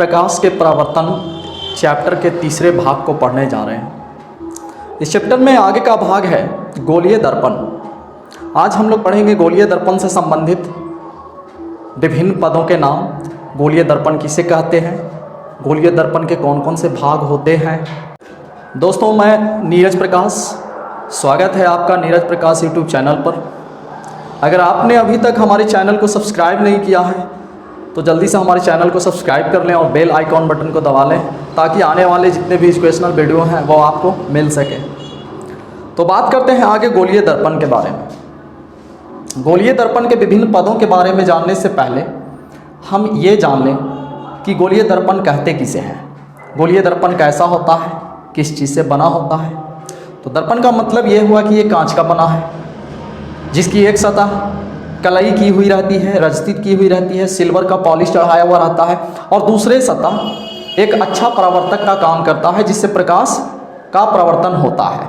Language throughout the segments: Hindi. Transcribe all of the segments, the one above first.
प्रकाश के परावर्तन चैप्टर के तीसरे भाग को पढ़ने जा रहे हैं। इस चैप्टर में आगे का भाग है गोलीय दर्पण। आज हम लोग पढ़ेंगे गोलीय दर्पण से संबंधित विभिन्न पदों के नाम, गोलीय दर्पण किसे कहते हैं, गोलीय दर्पण के कौन कौन से भाग होते हैं। दोस्तों, मैं नीरज प्रकाश, स्वागत है आपका नीरज प्रकाश यूट्यूब चैनल पर। अगर आपने अभी तक हमारे चैनल को सब्सक्राइब नहीं किया है तो जल्दी से हमारे चैनल को सब्सक्राइब कर लें और बेल आइकॉन बटन को दबा लें ताकि आने वाले जितने भी एजुकेशनल वीडियो हैं वो आपको मिल सके। तो बात करते हैं आगे गोलीय दर्पण के बारे में। गोलीय दर्पण के विभिन्न पदों के बारे में जानने से पहले हम ये जान लें कि गोलीय दर्पण कहते किसे हैं, गोलीय दर्पण कैसा होता है, किस चीज़ से बना होता है। तो दर्पण का मतलब ये हुआ कि ये कांच का बना है जिसकी एक सतह कलई की हुई रहती है, रजतित की हुई रहती है, सिल्वर का पॉलिश चढ़ाया हुआ रहता है और दूसरे सतह एक अच्छा परावर्तक का काम करता है जिससे प्रकाश का प्रवर्तन होता है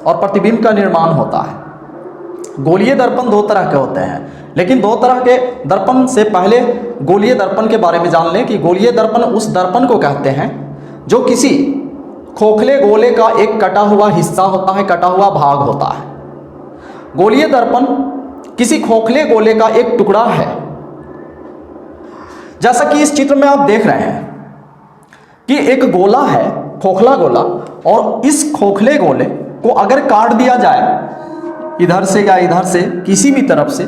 और प्रतिबिंब का निर्माण होता है। गोलीय दर्पण दो तरह के होते हैं, लेकिन दो तरह के दर्पण से पहले गोलीय दर्पण के बारे में जान लें कि गोलीय दर्पण उस दर्पण को कहते हैं जो किसी खोखले गोले का एक कटा हुआ हिस्सा होता है, कटा हुआ भाग होता है। गोलीय दर्पण किसी खोखले गोले का एक टुकड़ा है, जैसा कि इस चित्र में आप देख रहे हैं कि एक गोला है, खोखला गोला, और इस खोखले गोले को अगर काट दिया जाए इधर से या इधर से किसी भी तरफ से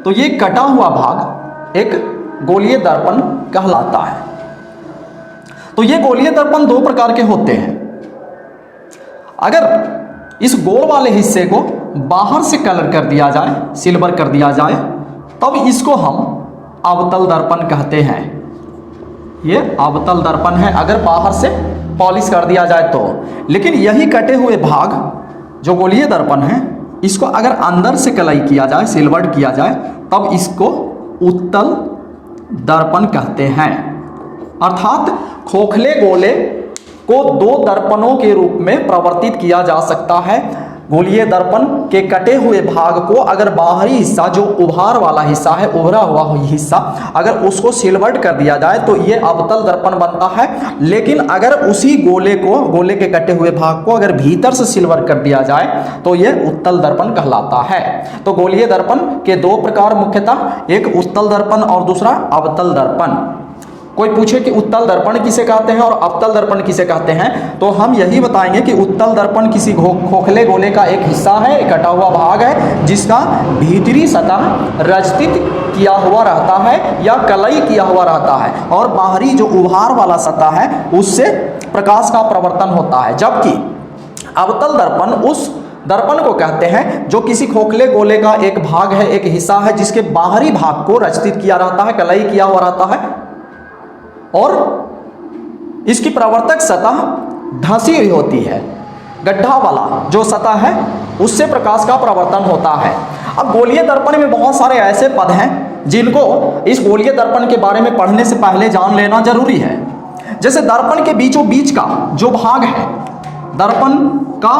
तो ये कटा हुआ भाग एक गोलीय दर्पण कहलाता है। तो ये गोलीय दर्पण दो प्रकार के होते हैं। अगर इस गोल वाले हिस्से को बाहर से कलर कर दिया जाए, सिल्वर कर दिया जाए, तब इसको हम अवतल दर्पण कहते हैं। ये अवतल दर्पण है अगर बाहर से पॉलिश कर दिया जाए तो। लेकिन यही कटे हुए भाग जो गोलीय दर्पण है, इसको अगर अंदर से कलई किया जाए, सिल्वर किया जाए, तब इसको उत्तल दर्पण कहते हैं। अर्थात खोखले गोले को दो दर्पणों के रूप में प्रवर्तित किया जा सकता है। गोलीय दर्पण के कटे हुए भाग को अगर बाहरी हिस्सा जो उभार वाला हिस्सा है, उभरा हुआ हिस्सा, अगर उसको सिल्वर्ड कर दिया जाए तो ये अवतल दर्पण बनता है। लेकिन अगर उसी गोले के कटे हुए भाग को अगर भीतर से सिल्वर कर दिया जाए तो ये उत्तल दर्पण कहलाता है। तो गोलीय दर्पण के दो प्रकार मुख्यतः, एक उत्तल दर्पण और दूसरा अवतल दर्पण। कोई पूछे कि उत्तल दर्पण किसे कहते हैं और अवतल दर्पण किसे कहते हैं, तो हम यही बताएंगे कि उत्तल दर्पण किसी खोखले गोले का एक हिस्सा है, एक कटा हुआ भाग है जिसका भीतरी सतह रजतित किया हुआ रहता है या कलई किया हुआ रहता है और बाहरी जो उभार वाला सतह है उससे प्रकाश का प्रवर्तन होता है। जबकि अवतल दर्पण उस दर्पण को कहते हैं जो किसी खोखले गोले का एक भाग है, एक हिस्सा है जिसके बाहरी भाग को रजतित किया रहता है, कलई किया हुआ रहता है और इसकी प्रवर्तक सतह धंसी हुई होती है। गड्ढा वाला जो सतह है उससे प्रकाश का प्रवर्तन होता है। अब गोलीय दर्पण में बहुत सारे ऐसे पद हैं जिनको इस गोलीय दर्पण के बारे में पढ़ने से पहले जान लेना जरूरी है। जैसे दर्पण के बीचों बीच का जो भाग है, दर्पण का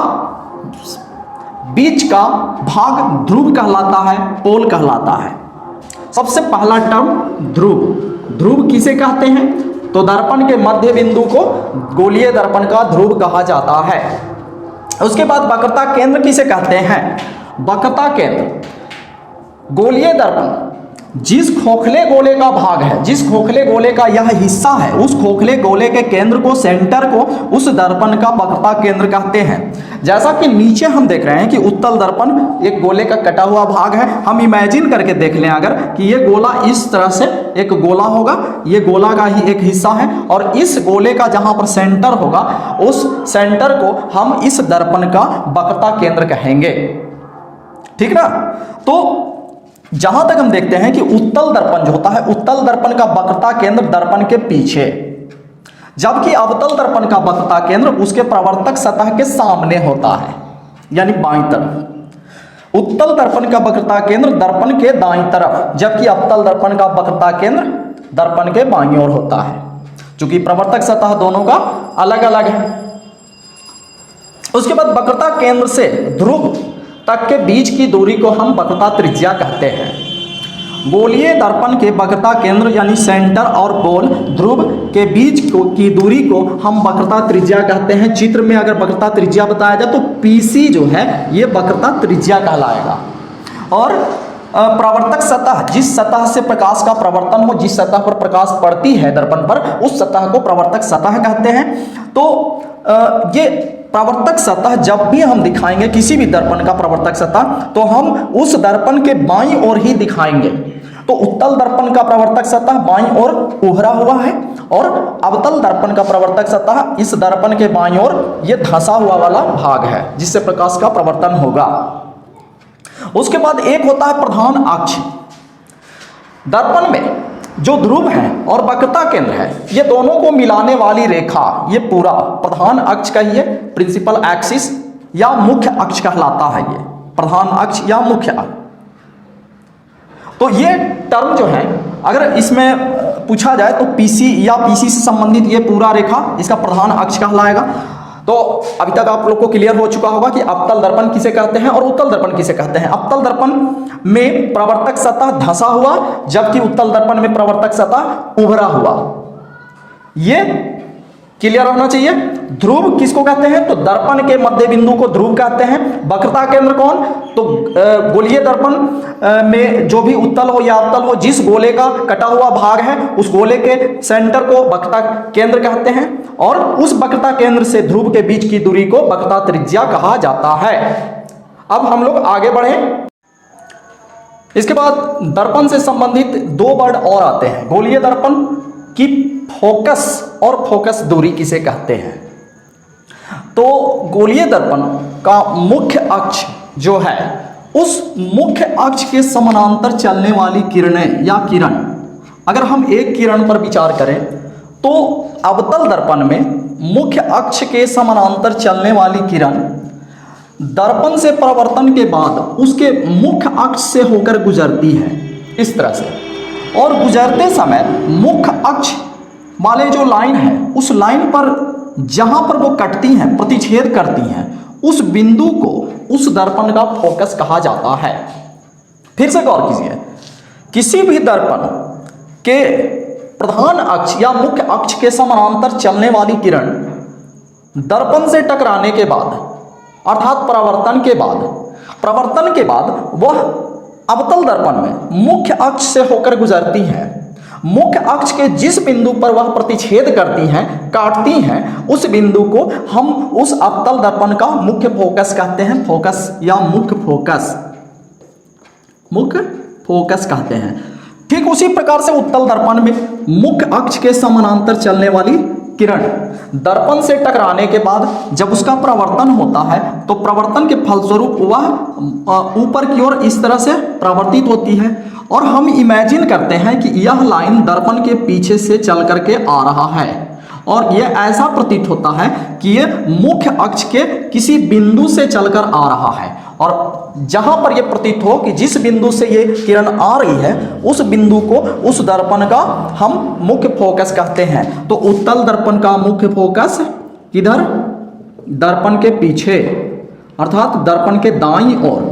बीच का भाग ध्रुव कहलाता है, पोल कहलाता है। सबसे पहला टर्म ध्रुव। ध्रुव किसे कहते हैं, तो दर्पण के मध्य बिंदु को गोलीय दर्पण का ध्रुव कहा जाता है। उसके बाद वक्रता केंद्र किसे कहते हैं, वक्रता केंद्र गोलीय दर्पण जिस खोखले गोले का भाग है, जिस खोखले गोले का यह हिस्सा है, उस खोखले गोले के केंद्र को, सेंटर को उस दर्पण का वक्रता केंद्र कहते हैं। जैसा कि नीचे हम देख रहे हैं कि उत्तल दर्पण एक गोले का कटा हुआ भाग है। हम इमेजिन करके देख लें अगर कि ये गोला इस तरह से एक गोला होगा, ये गोला का ही एक हिस्सा है और इस गोले का जहां पर सेंटर होगा उस सेंटर को हम इस दर्पण का वक्रता केंद्र कहेंगे। ठीक ना। तो जहां तक हम देखते हैं कि उत्तल दर्पण जो होता है, उत्तल दर्पण का वक्रता केंद्र दर्पण के पीछे, जबकि अवतल दर्पण का वक्रता केंद्र उसके प्रवर्तक सतह के सामने होता है, यानी बाईं तरफ। उत्तल दर्पण का वक्रता केंद्र दर्पण के दाईं तरफ, जबकि अवतल दर्पण का वक्रता केंद्र दर्पण के बाईं ओर होता है, क्योंकि प्रवर्तक सतह दोनों का अलग अलग है। उसके बाद वक्रता केंद्र से ध्रुव तक के बीच की दूरी को हम वक्रता त्रिज्या कहते हैं। गोलीय दर्पण के वक्रता केंद्र यानी सेंटर और पोल ध्रुव के बीच की दूरी को हम वक्रता त्रिज्या कहते हैं। चित्र में अगर वक्रता त्रिज्या बताया जाए तो पीसी जो है ये वक्रता त्रिज्या कहलाएगा। और प्रवर्तक सतह, जिस सतह से प्रकाश का प्रवर्तन हो, जिस सतह पर प्रकाश पड़ती है दर्पण पर, उस सतह को प्रवर्तक सतह कहते हैं। तो ये प्रवर्तक सतह जब भी हम दिखाएंगे किसी भी दर्पण का प्रवर्तक सतह, तो हम उस दर्पण के बाईं ओर ही दिखाएंगे। तो उत्तल दर्पण का प्रवर्तक सतह बाईं ओर उभरा हुआ है और अवतल दर्पण का प्रवर्तक सतह इस दर्पण के बाईं ओर ये धंसा हुआ वाला भाग है जिससे प्रकाश का प्रवर्तन होगा। उसके बाद एक होता है प्रधान अक्ष। दर्पण में जो ध्रुव है और वक्रता केंद्र है, ये दोनों को मिलाने वाली रेखा, ये पूरा प्रधान अक्ष कहिए, प्रिंसिपल एक्सिस या मुख्य अक्ष कहलाता है। ये प्रधान अक्ष या मुख्य अक्ष। तो ये टर्म जो है अगर इसमें पूछा जाए तो पीसी या पीसी से संबंधित ये पूरा रेखा इसका प्रधान अक्ष कहलाएगा। तो अभी तक आप लोग को क्लियर हो चुका होगा कि अवतल दर्पण किसे कहते हैं और उत्तल दर्पण किसे कहते हैं। अवतल दर्पण में प्रवर्तक सतह धंसा हुआ, जबकि उत्तल दर्पण में प्रवर्तक सतह उभरा हुआ। ये क्लियर होना चाहिए। ध्रुव किसको कहते हैं? तो दर्पण के मध्य बिंदु को ध्रुव कहते हैं। वक्रता केंद्र कौन? तो गोलीय दर्पण में जो भी उत्तल हो या अवतल हो, जिस गोले का कटा हुआ भाग है उस गोले के सेंटर को वक्रता केंद्र कहते हैं और उस वक्रता केंद्र से ध्रुव के बीच की दूरी को वक्रता त्रिज्या कहा जाता है। अब हम लोग आगे बढ़े। इसके बाद दर्पण से संबंधित दो वर्ड और आते हैं। गोलीय दर्पण की फोकस और फोकस दूरी किसे कहते हैं? तो गोलीय दर्पण का मुख्य अक्ष जो है, उस मुख्य अक्ष के समानांतर चलने वाली किरणें या किरण, अगर हम एक किरण पर विचार करें तो अवतल दर्पण में मुख्य अक्ष के समानांतर चलने वाली किरण दर्पण से परावर्तन के बाद उसके मुख्य अक्ष से होकर गुजरती है इस तरह से, और गुजरते समय मुख्य अक्ष वाले जो लाइन है उस लाइन पर जहां पर वो कटती हैं, प्रतिच्छेद करती हैं, उस बिंदु को उस दर्पण का फोकस कहा जाता है। फिर से गौर कीजिए, किसी भी दर्पण के प्रधान अक्ष या मुख्य अक्ष के समानांतर चलने वाली किरण दर्पण से टकराने के बाद अर्थात प्रवर्तन के बाद वह अवतल दर्पण में मुख्य अक्ष से होकर गुजरती है। मुख्य अक्ष के जिस बिंदु पर वह प्रतिच्छेद करती हैं, काटती हैं, उस बिंदु को हम उस अवतल दर्पण का मुख्य फोकस कहते हैं। फोकस या मुख्य फोकस कहते हैं। ठीक उसी प्रकार से उत्तल दर्पण में मुख्य अक्ष के समानांतर चलने वाली किरण दर्पण से टकराने के बाद जब उसका प्रवर्तन होता है तो प्रवर्तन के फलस्वरूप वह ऊपर की ओर इस तरह से प्रवर्तित होती है और हम इमेजिन करते हैं कि यह लाइन दर्पण के पीछे से चल करके आ रहा है और यह ऐसा प्रतीत होता है कि यह मुख्य अक्ष के किसी बिंदु से चलकर आ रहा है और जहां पर यह प्रतीत हो कि जिस बिंदु से ये किरण आ रही है उस बिंदु को उस दर्पण का हम मुख्य फोकस कहते हैं। तो उत्तल दर्पण का मुख्य फोकस किधर? दर्पण के पीछे अर्थात दर्पण के दाईं ओर।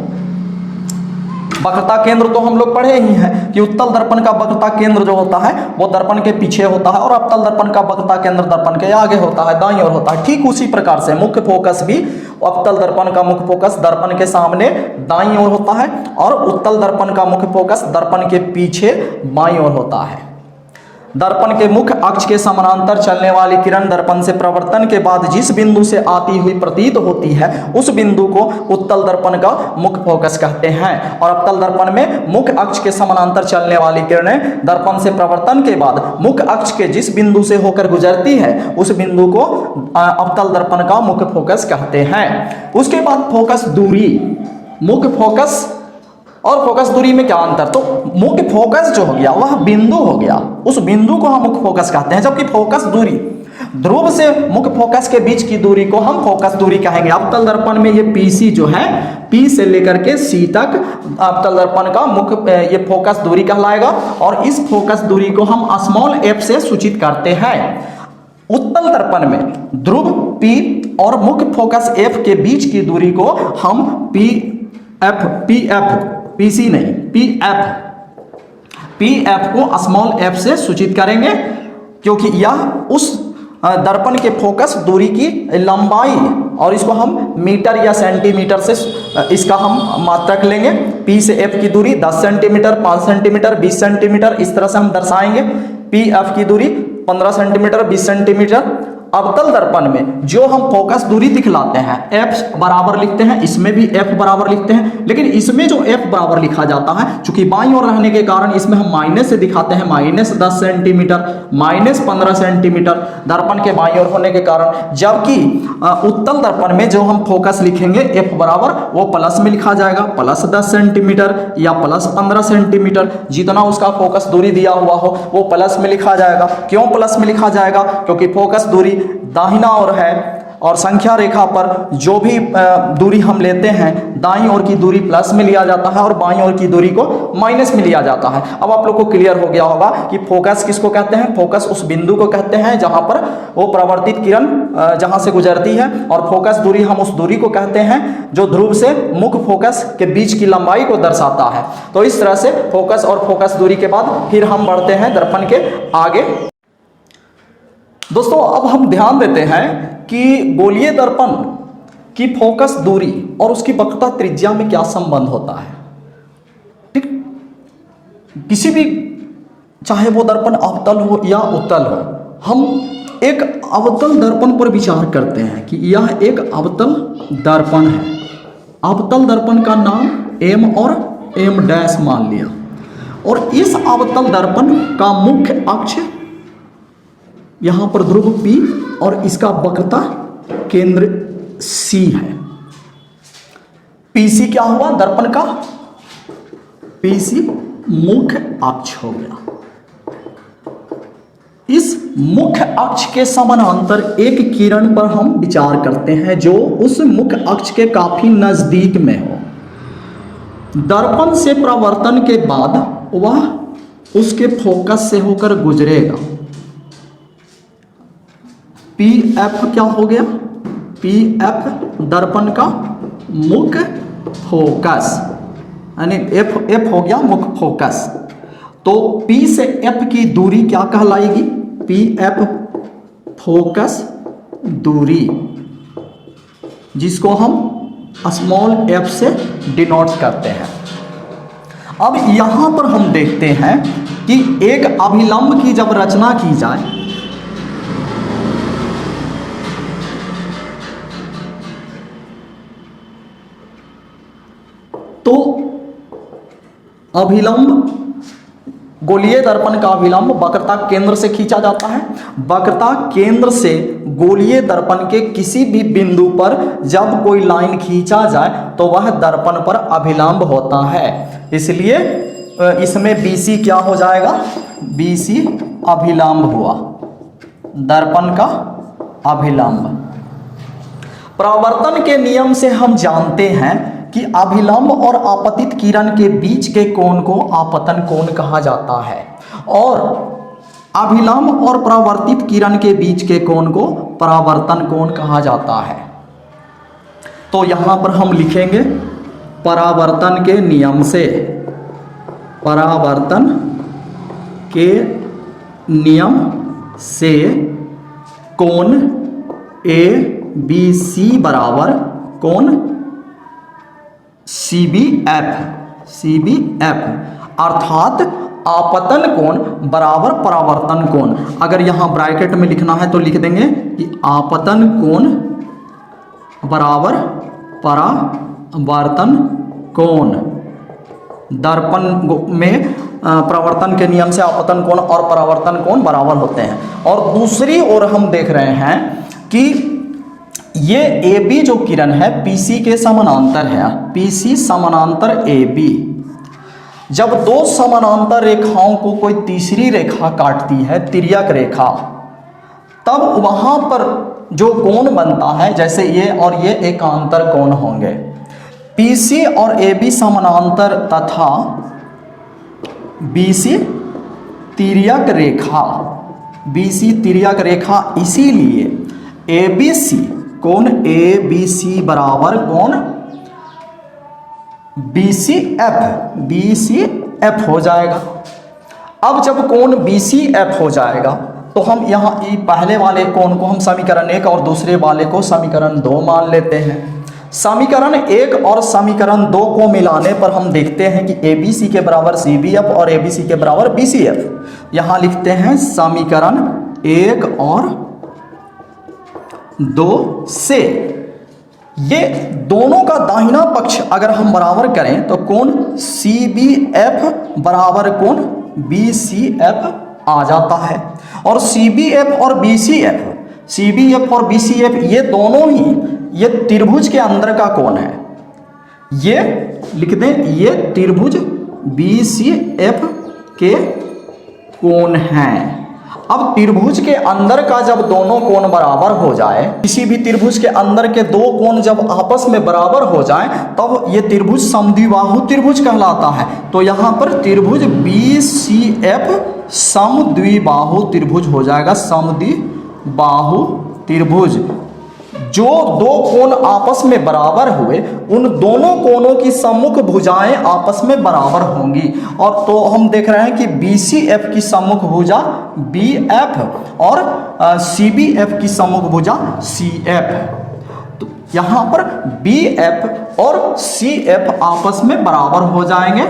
वक्रता केंद्र तो हम लोग पढ़े ही हैं कि उत्तल दर्पण का वक्रता केंद्र जो होता है वो दर्पण के पीछे होता है और अवतल दर्पण का वक्रता केंद्र दर्पण के आगे होता है, दाईं ओर होता है। ठीक उसी प्रकार से मुख्य फोकस भी अवतल दर्पण का मुख्य फोकस दर्पण के सामने दाईं ओर होता है और उत्तल दर्पण का मुख्य फोकस दर्पण के पीछे बाईं ओर होता है। दर्पण के मुख्य अक्ष के समानांतर चलने वाली किरण दर्पण से प्रवर्तन के बाद जिस बिंदु से आती हुई प्रतीत होती है उस बिंदु को उत्तल दर्पण का मुख्य फोकस कहते हैं। और अवतल दर्पण में मुख्य अक्ष के समानांतर चलने वाली किरणें दर्पण से प्रवर्तन के बाद मुख्य अक्ष के जिस बिंदु से होकर गुजरती है उस बिंदु को अवतल दर्पण का मुख्य फोकस कहते हैं। उसके बाद फोकस दूरी। मुख्य फोकस और फोकस दूरी में क्या अंतर? तो मुख्य फोकस जो हो गया वह बिंदु हो गया, उस बिंदु को हम मुख्य फोकस कहते हैं, जबकि फोकस दूरी ध्रुव से मुख्य फोकस के बीच की दूरी को हम फोकस दूरी कहेंगे। अवतल दर्पण में ये पीसी जो है, पी से लेकर के सी तक अवतल दर्पण का मुख्य ये फोकस दूरी कहलाएगा और इस फोकस दूरी को हम स्मॉल एफ से सूचित करते हैं। उत्तल दर्पण में ध्रुव पी और मुख्य फोकस एफ के बीच की दूरी को हम पीसी नहीं, पीएफ पी एफ को स्मॉल एफ से सूचित करेंगे, क्योंकि यह उस दर्पण के फोकस दूरी की लंबाई, और इसको हम मीटर या सेंटीमीटर से इसका हम मात्रक लेंगे। पी से एफ की दूरी 10 सेंटीमीटर, 5 सेंटीमीटर, 20 सेंटीमीटर, इस तरह से हम दर्शाएंगे। पी एफ की दूरी 15 सेंटीमीटर, 20 सेंटीमीटर। अवतल दर्पण में जो हम फोकस दूरी दिखलाते हैं f बराबर लिखते हैं, इसमें भी f बराबर लिखते हैं, लेकिन इसमें जो f बराबर लिखा जाता है, चूंकि बाईं ओर रहने के कारण इसमें हम माइनस से दिखाते हैं, -10 सेंटीमीटर, -15 सेंटीमीटर दर्पण के बाईं ओर होने के कारण। जबकि उत्तल दर्पण में जो हम फोकस लिखेंगे f बराबर, वो प्लस में लिखा जाएगा, +10 सेंटीमीटर या +15 सेंटीमीटर, जितना उसका फोकस दूरी दिया हुआ हो वो प्लस में लिखा जाएगा। क्यों प्लस में लिखा जाएगा? क्योंकि फोकस दूरी दाहिना ओर है और संख्या रेखा पर जो भी दूरी हम लेते हैं, दाईं ओर की दूरी प्लस में लिया जाता है और बाईं ओर की दूरी को माइनस में लिया जाता है। अब आप लोग को क्लियर हो गया होगा कि फोकस किसको कहते हैं। फोकस उस बिंदु को कहते हैं जहां पर वो परावर्तित किरण जहां से गुजरती है, और फोकस दूरी हम उस दूरी को कहते हैं जो ध्रुव से मुख्य फोकस के बीच की लंबाई को दर्शाता है। तो इस तरह से फोकस और फोकस दूरी के बाद फिर हम बढ़ते हैं दर्पण के आगे। दोस्तों अब हम ध्यान देते हैं कि गोलीय दर्पण की फोकस दूरी और उसकी वक्रता त्रिज्या में क्या संबंध होता है। ठीक, किसी भी, चाहे वो दर्पण अवतल हो या उत्तल हो, हम एक अवतल दर्पण पर विचार करते हैं कि यह एक अवतल दर्पण है। अवतल दर्पण का नाम एम और एम डैश मान लिया, और इस अवतल दर्पण का मुख्य अक्ष यहां पर ध्रुव P और इसका वक्रता केंद्र C है। PC क्या हुआ दर्पण का? PC मुख्य अक्ष हो गया। इस मुख्य अक्ष के समानांतर एक किरण पर हम विचार करते हैं जो उस मुख्य अक्ष के काफी नजदीक में हो। दर्पण से परावर्तन के बाद वह उसके फोकस से होकर गुजरेगा। पी एफ क्या हो गया? पी एफ दर्पण का मुख्य फोकस, यानी एफ हो गया मुख्य फोकस। तो पी से एफ की दूरी क्या कहलाएगी? पी एफ फोकस दूरी, जिसको हम स्मॉल एफ से डिनोट करते हैं। अब यहां पर हम देखते हैं कि एक अभिलंब की जब रचना की जाए तो अभिलंब, गोलीय दर्पण का अभिलंब वक्रता केंद्र से खींचा जाता है। वक्रता केंद्र से गोलीय दर्पण के किसी भी बिंदु पर जब कोई लाइन खींचा जाए तो वह दर्पण पर अभिलंब होता है। इसलिए इसमें BC क्या हो जाएगा? BC अभिलंब हुआ, दर्पण का अभिलंब। परावर्तन के नियम से हम जानते हैं कि अभिलंब और आपतित किरण के बीच के कोण को आपतन कोण कहा जाता है, और अभिलंब और परावर्तित किरण के बीच के कोण को परावर्तन कोण कहा जाता है। तो यहां पर हम लिखेंगे परावर्तन के नियम से, परावर्तन के नियम से कोण ABC बराबर कोण CBF, अर्थात आपतन कोण बराबर परावर्तन कोण। अगर यहां ब्रैकेट में लिखना है तो लिख देंगे कि आपतन कोण बराबर परावर्तन कोण। दर्पण में परावर्तन के नियम से आपतन कोण और परावर्तन कोण बराबर होते हैं। और दूसरी ओर हम देख रहे हैं कि ये AB जो किरण है PC के समानांतर है, PC समानांतर AB। जब दो समानांतर रेखाओं को कोई तीसरी रेखा काटती है, तिर्यक रेखा, तब वहां पर जो कोण बनता है, जैसे ये और ये एकांतर कोण होंगे। PC और AB समानांतर तथा BC तिर्यक रेखा, BC तिर्यक रेखा, इसीलिए ABC कोण ABC बराबर कोण BCF हो जाएगा। अब जब कोण BCF हो जाएगा तो हम यहाँ पहले वाले कोण को हम समीकरण 1 और दूसरे वाले को समीकरण 2 मान लेते हैं। समीकरण 1 और समीकरण 2 को मिलाने पर हम देखते हैं कि ABC के बराबर CBF और ABC के बराबर BCF। यहाँ लिखते हैं समीकरण 1 और 2 से ये दोनों का दाहिना पक्ष अगर हम बराबर करें तो कोण CBF बराबर कोण BCF आ जाता है। और CBF और BCF ये दोनों ही ये त्रिभुज के अंदर का कोण है। ये लिख दें, ये त्रिभुज BCF के कोण हैं। अब त्रिभुज के अंदर का जब दोनों कोण बराबर हो जाए, किसी भी त्रिभुज के अंदर के दो कोण जब आपस में बराबर हो जाए तब ये त्रिभुज समद्विबाहु त्रिभुज कहलाता है। तो यहाँ पर त्रिभुज BCF समद्विबाहु त्रिभुज हो जाएगा। समद्विबाहु त्रिभुज, जो दो कोण आपस में बराबर हुए उन दोनों कोणों की सम्मुख भुजाएं आपस में बराबर होंगी। और तो हम देख रहे हैं कि BCF की सम्मुख भुजा BF और CBF की सम्मुख भुजा CF। तो यहाँ पर BF और CF आपस में बराबर हो जाएंगे।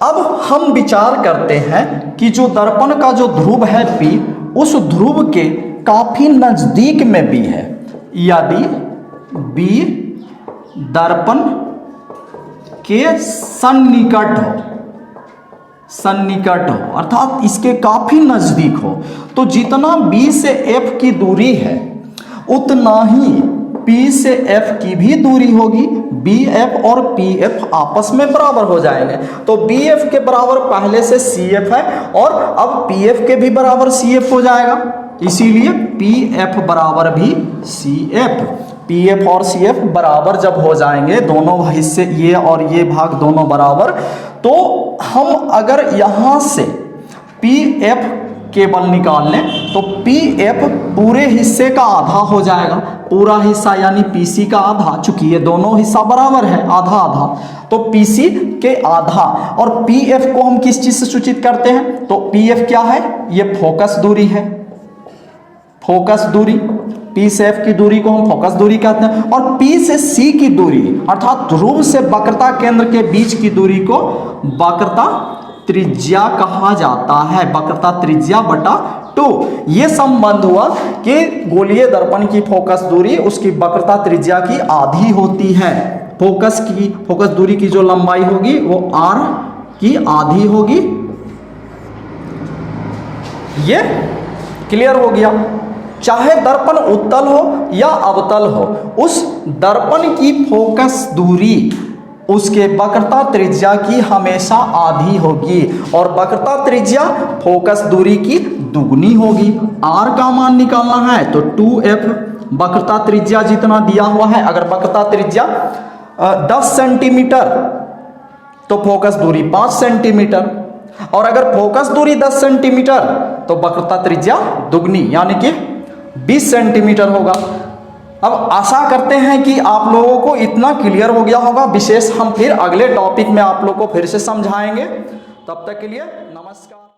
अब हम विचार करते हैं कि जो दर्पण का जो ध्रुव है P, उस ध्रुव के काफी नजदीक में B है। यदि B दर्पण के सन्निकट हो अर्थात इसके काफी नजदीक हो, तो जितना B से F की दूरी है उतना ही P से F की भी दूरी होगी। BF और PF आपस में बराबर हो जाएंगे। तो BF के बराबर पहले से CF है और अब PF के भी बराबर CF हो जाएगा, इसीलिए PF बराबर भी CF। PF और CF बराबर जब हो जाएंगे, दोनों हिस्से ये और ये भाग दोनों बराबर, तो हम अगर यहाँ से PF केवल निकाल लें तो PF पूरे हिस्से का आधा हो जाएगा। पूरा हिस्सा यानी PC का आधा, चूंकि ये दोनों हिस्सा बराबर है आधा आधा, तो PC के आधा। और PF को हम किस चीज से सूचित करते हैं, तो PF क्या है, ये फोकस दूरी है। फोकस दूरी, P से F की दूरी को हम फोकस दूरी कहते हैं। और P से C की दूरी अर्थात ध्रुव से वक्रता केंद्र के बीच की दूरी को वक्रता त्रिज्या कहा जाता है। वक्रता त्रिज्या बटा 2। ये संबंध हुआ कि गोलीय दर्पण की फोकस दूरी उसकी वक्रता त्रिज्या की आधी होती है। फोकस दूरी की जो लंबाई होगी वो R की आधी होगी। ये क्लियर हो गया। चाहे दर्पण उत्तल हो या अवतल हो, उस दर्पण की फोकस दूरी उसके वक्रता त्रिज्या की हमेशा आधी होगी और वक्रता त्रिज्या फोकस दूरी की दुगनी होगी। R का मान निकालना है तो 2F, वक्रता त्रिज्या जितना दिया हुआ है, अगर वक्रता त्रिज्या 10 सेंटीमीटर तो फोकस दूरी 5 सेंटीमीटर, और अगर फोकस दूरी 10 सेंटीमीटर तो वक्रता त्रिज्या दुगनी यानी कि 20 सेंटीमीटर होगा। अब आशा करते हैं कि आप लोगों को इतना क्लियर हो गया होगा। विशेष हम फिर अगले टॉपिक में आप लोगों को फिर से समझाएंगे। तब तक के लिए नमस्कार।